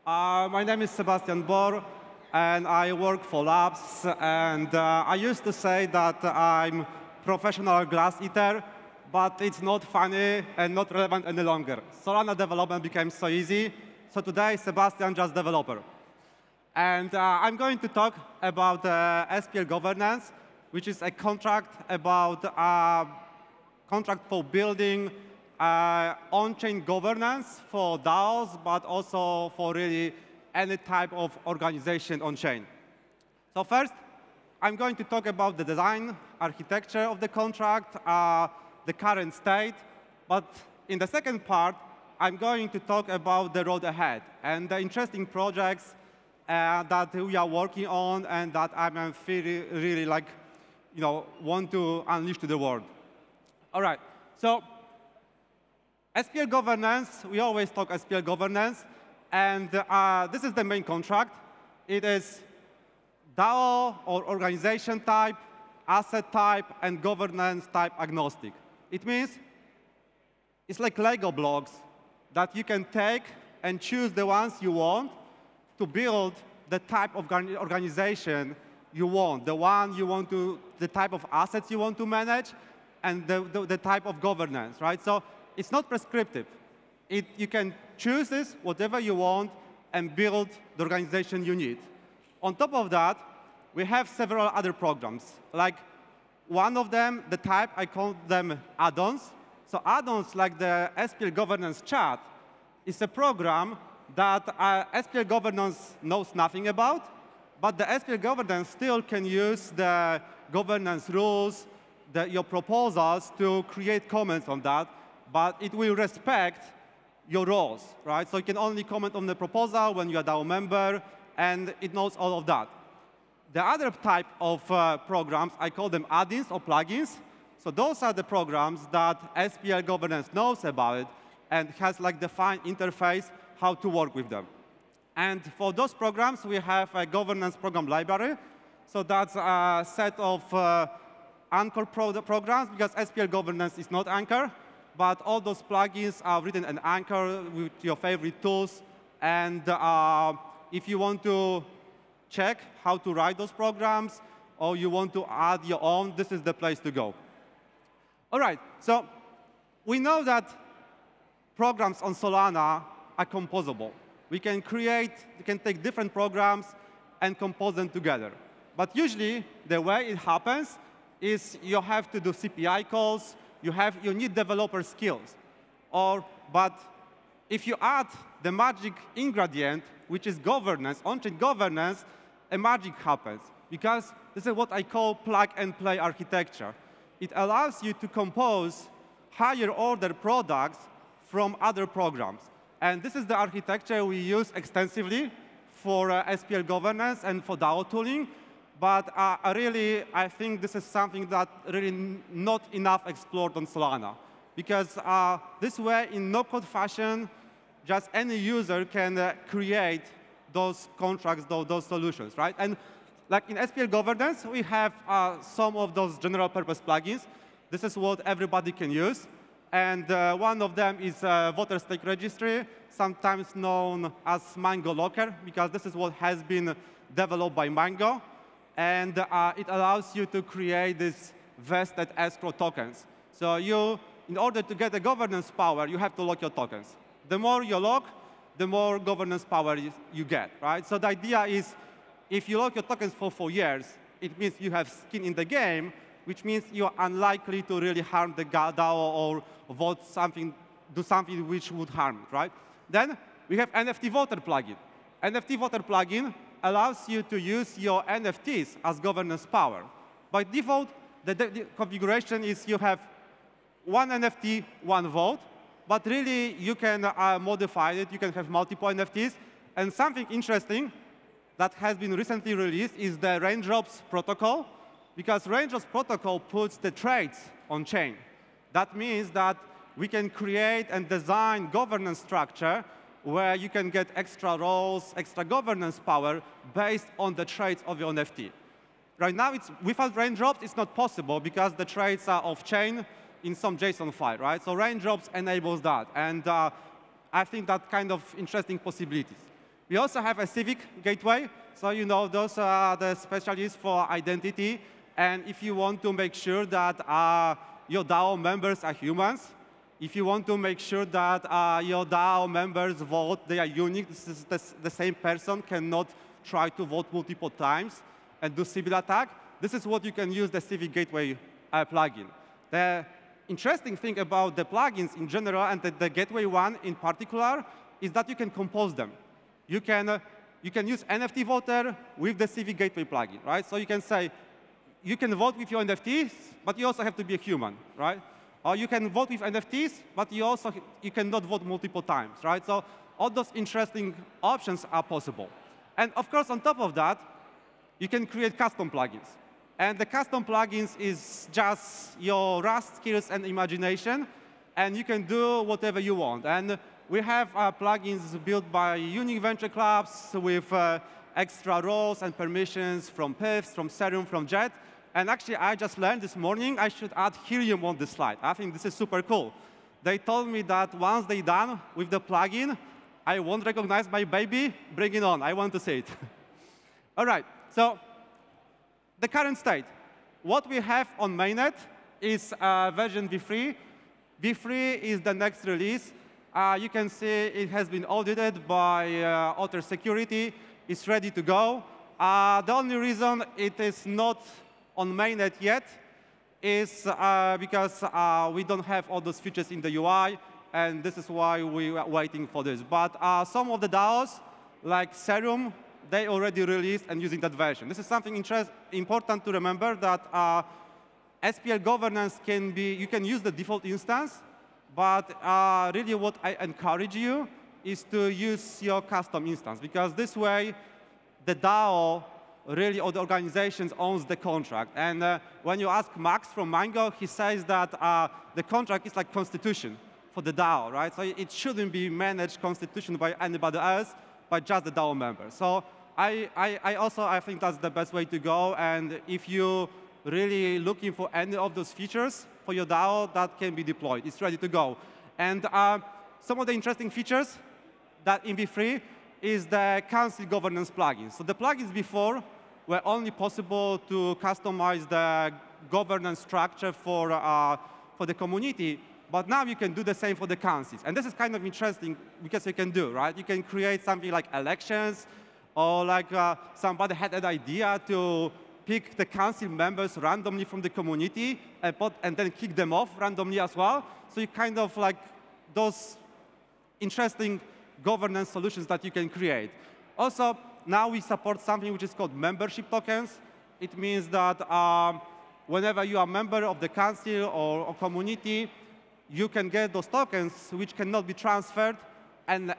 My name is Sebastian Bor, and I work for Labs. And I used to say that I'm professional glass eater, but it's not funny and not relevant any longer. Solana development became so easy. So today, Sebastian just developer. And I'm going to talk about SPL governance, which is a contract about contract for building on-chain governance for DAOs, but also for really any type of organization on-chain. So first, I'm going to talk about the design, architecture of the contract, the current state. But in the second part, I'm going to talk about the road ahead and the interesting projects that we are working on and that I'm really like, want to unleash to the world. All right. So SPL governance, we always talk SPL governance, and this is the main contract. It is DAO or organization type, asset type, and governance type agnostic. It means it's like Lego blocks that you can take and choose the ones you want to build the type of organization you want, the type of assets you want to manage, and the type of governance, right? So it's not prescriptive. You can choose this, whatever you want, and build the organization you need. On top of that, we have several other programs. Like one of them, the type, I call them add-ons. So add-ons, like the SPL governance chat, is a program that SPL governance knows nothing about, but the SPL governance still can use the governance rules, your proposals to create comments on that, but it will respect your roles, right? So you can only comment on the proposal when you're a DAO member, and it knows all of that. The other type of programs, I call them add-ins or plugins. So those are the programs that SPL governance knows about it and has like defined interface how to work with them. And for those programs, we have a governance program library. So that's a set of Anchor programs, because SPL governance is not Anchor, but all those plugins are written in Anchor with your favorite tools. And if you want to check how to write those programs, or you want to add your own, this is the place to go. All right, so we know that programs on Solana are composable. We can take different programs and compose them together. But usually, the way it happens is you have to do CPI calls, you need developer skills. But if you add the magic ingredient, which is governance, on-chain governance, a magic happens. Because this is what I call plug-and-play architecture. It allows you to compose higher-order products from other programs. And this is the architecture we use extensively for SPL governance and for DAO tooling. But I think this is something that really not enough explored on Solana. Because this way, in no-code fashion, just any user can create those contracts, those solutions, right? And like in SPL governance, we have some of those general-purpose plugins. This is what everybody can use. And one of them is voter stake registry, sometimes known as Mango Locker, because this is what has been developed by Mango. And it allows you to create these vested escrow tokens. So in order to get the governance power, you have to lock your tokens. The more you lock, the more governance power you get, right? So the idea is, if you lock your tokens for 4 years, it means you have skin in the game, which means you are unlikely to really harm the DAO or do something which would harm it, right? Then we have NFT voter plugin. NFT voter plugin allows you to use your NFTs as governance power. By default, the configuration is you have one NFT, one vote, but really you can modify it. You can have multiple NFTs. And something interesting that has been recently released is the Raindrops protocol, because Raindrops protocol puts the trades on chain. That means that we can create and design governance structure where you can get extra roles, extra governance power based on the trades of your NFT. Right now, without Raindrops, it's not possible because the trades are off-chain in some JSON file, right? So Raindrops enables that. And I think that kind of interesting possibilities. We also have a civic gateway. So you know those are the specialists for identity. And if you want to make sure that your DAO members are humans, if you want to make sure that your DAO members vote, they are unique, this is the same person cannot try to vote multiple times and do Sybil attack, this is what you can use the Civic Gateway plugin. The interesting thing about the plugins in general and the Gateway one in particular is that you can compose them. You can use NFT voter with the Civic Gateway plugin, right? So you can say, you can vote with your NFTs, but you also have to be a human, right? Or you can vote with NFTs, but you cannot vote multiple times, right? So all those interesting options are possible. And of course, on top of that, you can create custom plugins. And the custom plugins is just your Rust skills and imagination, and you can do whatever you want. And we have plugins built by unique venture clubs with extra roles and permissions from PIFs, from Serum, from Jet. And actually, I just learned this morning I should add helium on this slide. I think this is super cool. They told me that once they're done with the plugin, I won't recognize my baby. Bring it on. I want to see it. All right. So the current state. What we have on mainnet is version v3. v3 is the next release. You can see it has been audited by Otter Security. It's ready to go. The only reason it is not on mainnet yet is because we don't have all those features in the UI, and this is why we are waiting for this. But some of the DAOs, like Serum, they already released and using that version. This is something important to remember, that SPL governance can be, you can use the default instance, but really what I encourage you is to use your custom instance, because this way the DAO really, or the organization owns the contract. And when you ask Max from Mango, he says that the contract is like constitution for the DAO, right? So it shouldn't be managed constitution by anybody else, but just the DAO member. So I think that's the best way to go. And if you really looking for any of those features for your DAO, that can be deployed. It's ready to go. And some of the interesting features that in v3 is the council governance plugin. So the plugins before were only possible to customize the governance structure for the community, but now you can do the same for the councils. And this is kind of interesting because you can do, right? You can create something like elections, or like somebody had an idea to pick the council members randomly from the community and then kick them off randomly as well. So you kind of like those interesting governance solutions that you can create. Also, now we support something which is called membership tokens. It means that whenever you are a member of the council or community, you can get those tokens which cannot be transferred, and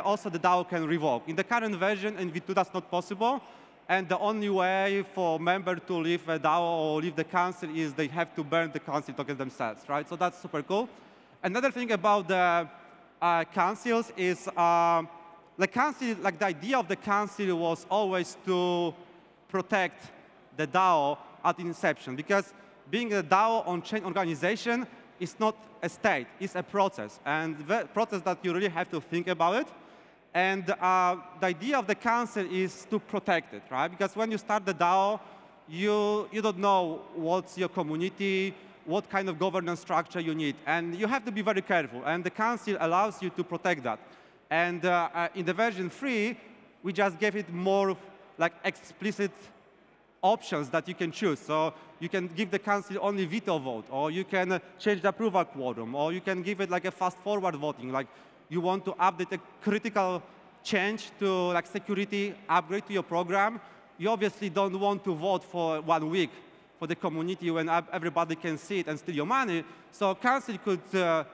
also the DAO can revoke. In the current version, in v2, that's not possible. And the only way for members to leave a DAO or leave the council is they have to burn the council tokens themselves, right? So that's super cool. Another thing about the councils is the council, like the idea of the council was always to protect the DAO at inception, because being a DAO on-chain organization is not a state, it's a process, and the process that you really have to think about it. And the idea of the council is to protect it, right? Because when you start the DAO, you don't know what's your community, what kind of governance structure you need, and you have to be very careful, and the council allows you to protect that. And in the version 3, we just gave it more like explicit options that you can choose. So you can give the council only veto vote, or you can change the approval quorum, or you can give it like a fast-forward voting, like you want to update a critical change to like security upgrade to your program. You obviously don't want to vote for 1 week for the community when everybody can see it and steal your money. So council could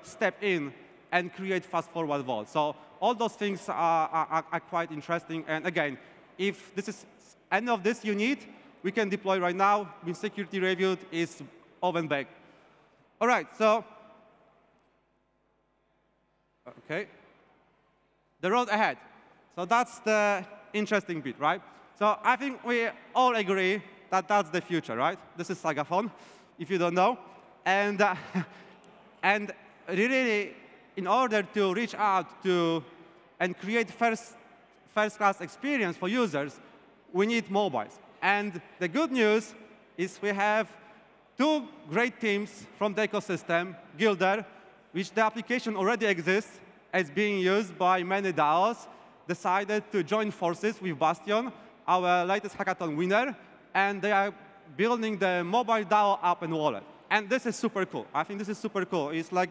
step in and create fast-forward votes. So all those things are quite interesting. And again, if this is any of this you need, we can deploy right now. With security reviewed, is oven baked. All right, so okay, the road ahead. So that's the interesting bit, right? So I think we all agree that that's the future, right? This is Sagathon, if you don't know. And really, in order to reach out to and create first-class experience for users, we need mobiles. And the good news is we have two great teams from the ecosystem, Gilder, which the application already exists, is being used by many DAOs, decided to join forces with Bastion, our latest hackathon winner, and they are building the mobile DAO app and wallet. And this is super cool. I think this is super cool. It's like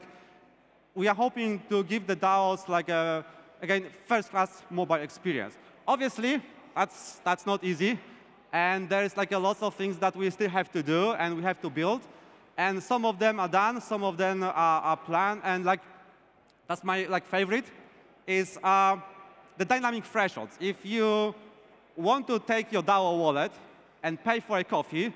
we are hoping to give the DAOs like a, again, first-class mobile experience. Obviously, that's not easy. And there's like a lot of things that we still have to do and we have to build. And some of them are done, some of them are planned. And like that's my favorite is the dynamic thresholds. If you want to take your DAO wallet and pay for a coffee,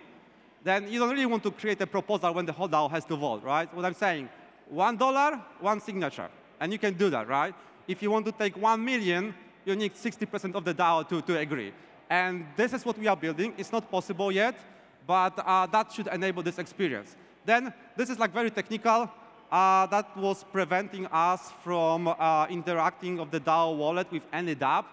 then you don't really want to create a proposal when the whole DAO has to vote, right? What I'm saying, $1, one signature. And you can do that, right? If you want to take 1 million, you need 60% of the DAO to agree. And this is what we are building. It's not possible yet, but that should enable this experience. Then this is like very technical. That was preventing us from interacting of the DAO wallet with any dApp.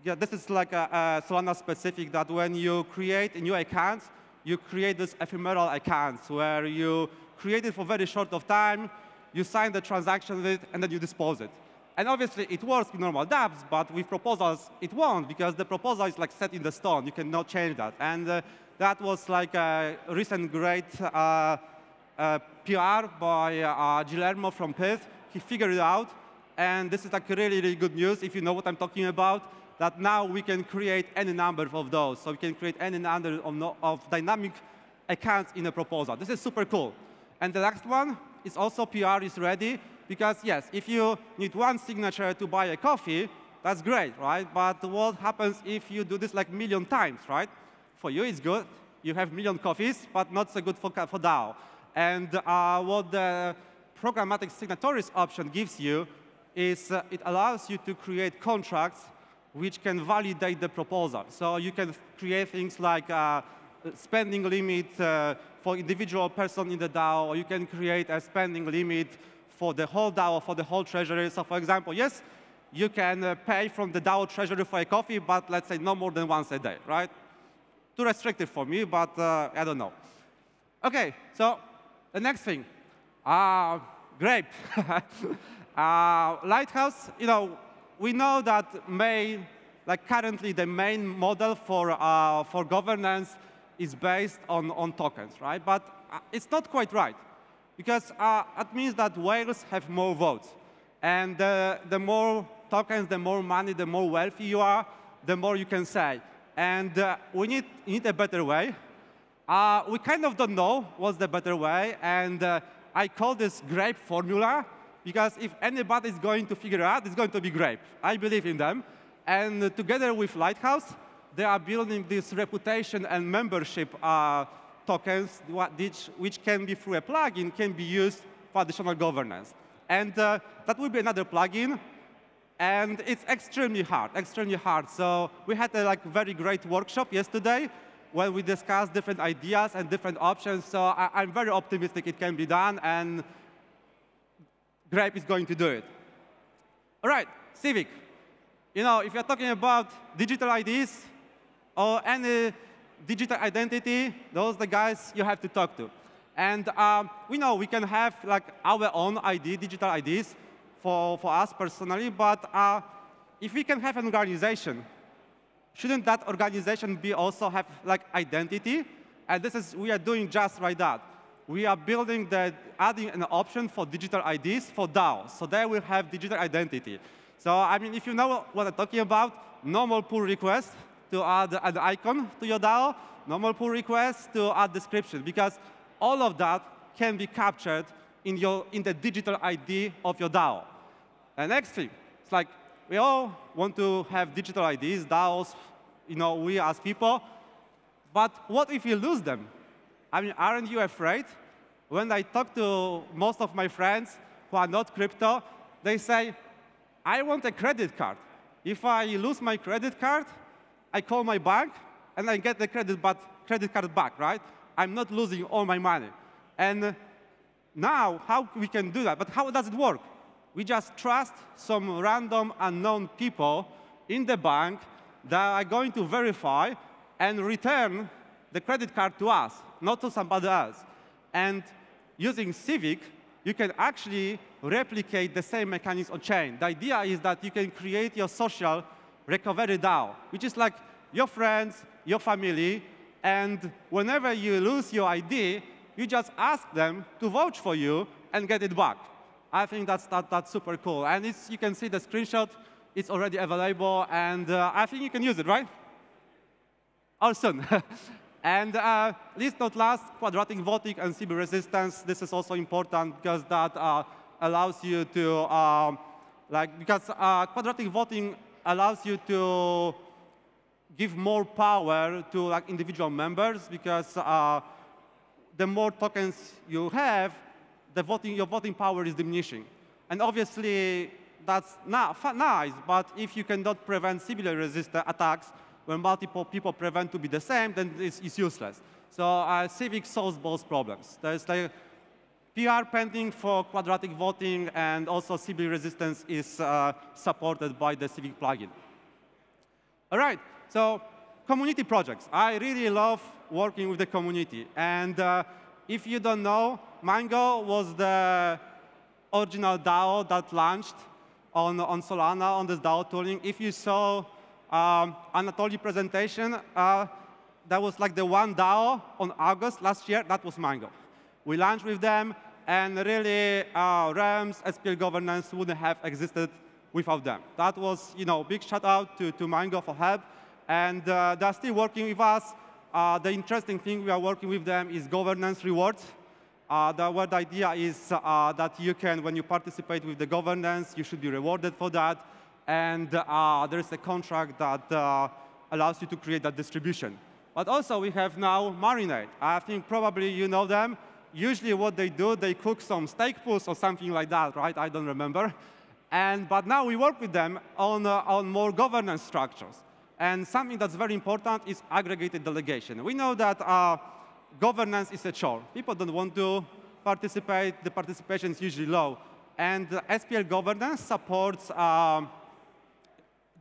Yeah, this is like a Solana specific that when you create a new account, you create this ephemeral accounts where you create it for a very short of time, you sign the transaction with it, and then you dispose it. And obviously, it works with normal dApps, but with proposals, it won't, because the proposal is like set in the stone. You cannot change that. And that was like a recent great PR by Guillermo from PIF. He figured it out. And this is like really, really good news, if you know what I'm talking about, that now we can create any number of those. So we can create any number of dynamic accounts in a proposal. This is super cool. And the next one is also PR is ready. Because yes, if you need one signature to buy a coffee, that's great, right? But what happens if you do this like 1 million times, right? For you, it's good. You have 1 million coffees, but not so good for DAO. And what the programmatic signatories option gives you is it allows you to create contracts which can validate the proposal. So you can create things like spending limit for individual person in the DAO, or you can create a spending limit for the whole DAO, for the whole treasury. So for example, yes, you can pay from the DAO treasury for a coffee, but let's say no more than once a day, right? Too restrictive for me, but I don't know. OK, so the next thing, Grape. Lighthouse, we know that currently the main model for governance is based on tokens, right? But it's not quite right. Because it means that whales have more votes. And the more tokens, the more money, the more wealthy you are, the more you can say. And we need a better way. We kind of don't know what's the better way. And I call this Grape formula. Because if anybody is going to figure it out, it's going to be Grape. I believe in them. And together with Lighthouse, they are building this reputation and membership tokens, which can be through a plugin, can be used for additional governance. And that will be another plugin. And it's extremely hard, extremely hard. So we had a very great workshop yesterday where we discussed different ideas and different options. So I'm very optimistic it can be done. And Grape is going to do it. All right, Civic. If you're talking about digital IDs or any digital identity, those are the guys you have to talk to. And we know we can have our own ID, digital IDs for us personally. But if we can have an organization, shouldn't that organization also have identity? And we are doing just like that. We are adding an option for digital IDs for DAOs. So they will have digital identity. So I mean, if you know what I'm talking about, normal pull request to add an icon to your DAO, normal pull request to add description, because all of that can be captured in the digital ID of your DAO. The next thing, it's we all want to have digital IDs, DAOs, we as people. But what if you lose them? I mean, aren't you afraid? When I talk to most of my friends who are not crypto, they say, I want a credit card. If I lose my credit card, I call my bank, and I get the credit card back, right? I'm not losing all my money. And now, how we can do that? But how does it work? We just trust some random unknown people in the bank, they are going to verify and return the credit card to us, not to somebody else. And using Civic, you can actually replicate the same mechanism on chain. The idea is that you can create your social recovery DAO, which is like your friends, your family, and whenever you lose your ID, you just ask them to vouch for you and get it back. I think that's super cool. And you can see the screenshot. It's already available, and I think you can use it, right? All soon. And least not last, quadratic voting and CB resistance. This is also important because that allows you to, because quadratic voting allows you to give more power to individual members, because the more tokens you have, your voting power is diminishing. And obviously, that's nice, but if you cannot prevent similar resistant attacks when multiple people prevent to be the same, then it's useless. So Civic solves both problems. There's like PR pending for quadratic voting, and also CB resistance is supported by the Civic plugin. All right, so community projects. I really love working with the community. And if you don't know, Mango was the original DAO that launched on Solana, on this DAO tooling. If you saw Anatoly's presentation, that was like the one DAO on August last year. That was Mango. We launched with them, and really, Realms, SPL governance wouldn't have existed without them. That was, big shout out to Mango for help, and they're still working with us. The interesting thing we are working with them is governance rewards. Where the idea is that you can, when you participate with the governance, you should be rewarded for that. And there is a contract that allows you to create that distribution. But also, we have now Marinade. I think probably you know them. Usually what they do, they cook some steak pools or something like that, right? I don't remember. But now we work with them on more governance structures. And something that's very important is aggregated delegation. We know that governance is a chore. People don't want to participate. The participation is usually low. And SPL governance supports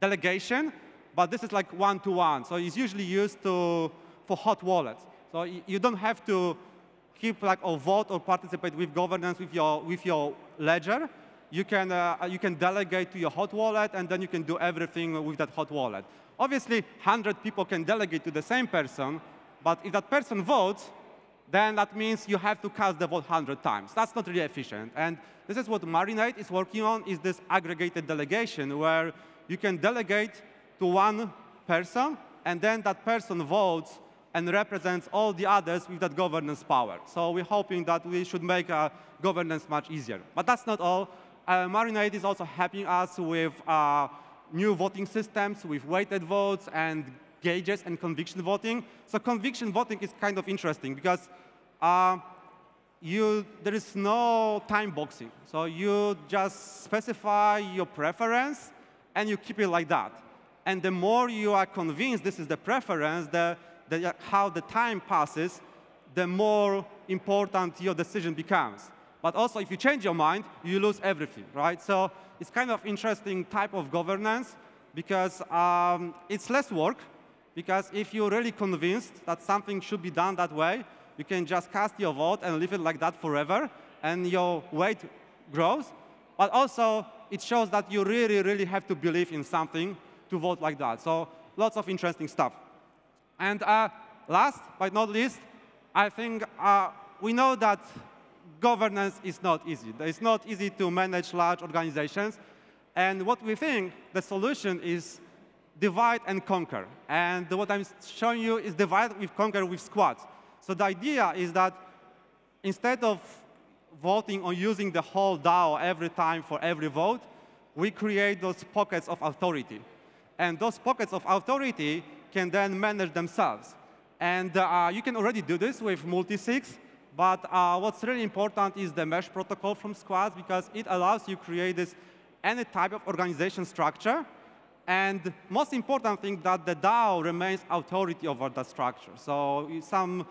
delegation, but this is like one-to-one. So it's usually used for hot wallets. So you don't have to keep or vote or participate with governance with your ledger. You can delegate to your hot wallet, and then you can do everything with that hot wallet. Obviously, 100 people can delegate to the same person, but if that person votes, then that means you have to cast the vote 100 times. That's not really efficient. And this is what Marinade is working on, is this aggregated delegation, where you can delegate to one person, and then that person votes and represents all the others with that governance power. So we're hoping that we should make governance much easier. But that's not all. Marinade is also helping us with new voting systems, with weighted votes and gauges and conviction voting. So conviction voting is kind of interesting because there is no time boxing. So you just specify your preference, and you keep it like that. And the more you are convinced this is the preference, how the time passes, the more important your decision becomes. But also, if you change your mind, you lose everything, right? So it's kind of interesting type of governance, because it's less work. Because if you're really convinced that something should be done that way, you can just cast your vote and leave it like that forever, and your weight grows. But also, it shows that you really, really have to believe in something to vote like that. So lots of interesting stuff. And last but not least, I think we know that governance is not easy. It's not easy to manage large organizations. And what we think the solution is divide and conquer. And what I'm showing you is divide and conquer with squads. So the idea is that instead of voting or using the whole DAO every time for every vote, we create those pockets of authority. And those pockets of authority can then manage themselves. And you can already do this with multi-sigs. But what's really important is the mesh protocol from squads, because it allows you to create any type of organization structure. And most important thing, that the DAO remains authority over the structure. So some,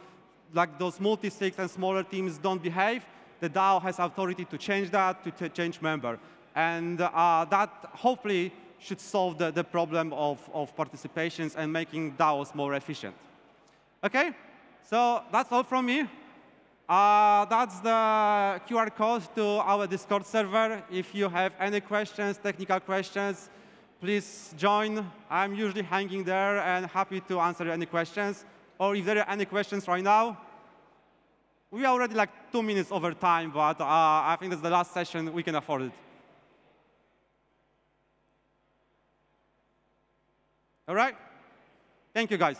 like those multi-sigs and smaller teams don't behave, the DAO has authority to change that, to change member. And that hopefully should solve the problem of participations and making DAOs more efficient. OK, so that's all from me. That's the QR code to our Discord server. If you have any questions, technical questions, please join. I'm usually hanging there and happy to answer any questions. Or if there are any questions right now, we are already like 2 minutes over time, but I think that's the last session. We can afford it. All right? Thank you, guys.